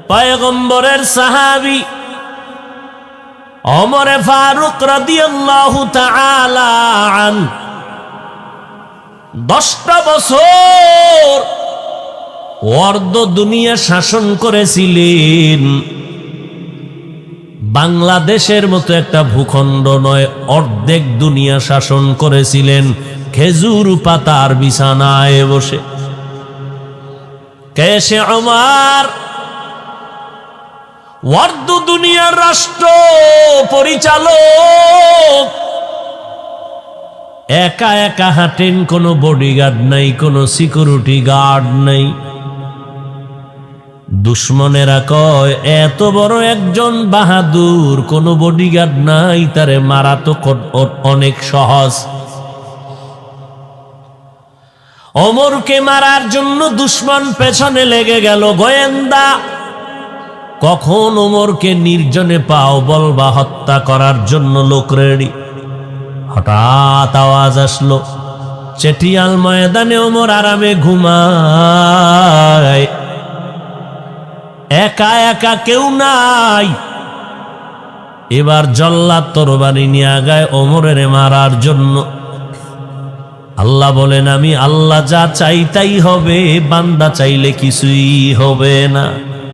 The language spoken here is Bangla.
পয়গম্বরের সাহাবী ওমর ফারুক রাদিয়াল্লাহু তাআলা আন 10টা বছর অর্ধ দুনিয়া শাসন করেছিলেন। বাংলাদেশের মতো একটা ভূখণ্ড নয়, অর্ধেক দুনিয়া শাসন করেছিলেন খেজুর পাতার বিছানায় বসে। কেসে ওমর অর্ধ দুনিয়ার রাষ্ট্র পরিচালক, একা একা হাঁটেন, কোনো বডিগার্ড নাই, কোনো সিকিউরিটি গার্ড নাই। দুশ্মনেরা কয় এত বড় একজন বাহাদুর, কোনো বডিগার্ড নাই, তারে মারা তো অনেক সহজ। ওমরকে মারার জন্য দুশ্মন পেছনে লেগে গেল, গোয়েন্দা কখন ওমরকে নির্জনে পাও বলবা হত্যা করার জন্য লোক রেডি। হঠাৎ আওয়াজ আসলো, চেটিয়াল ময়দানে ওমর আরামে ঘুমায়, একা একা কেউ নাই। এবার জল্লাদ তরবারি নিয়ে আগায় ওমরের মারার জন্য। আল্লাহ বলেন, আমি আল্লাহ যা চাই তাই হবে, বান্দা চাইলে কিছুই হবে না।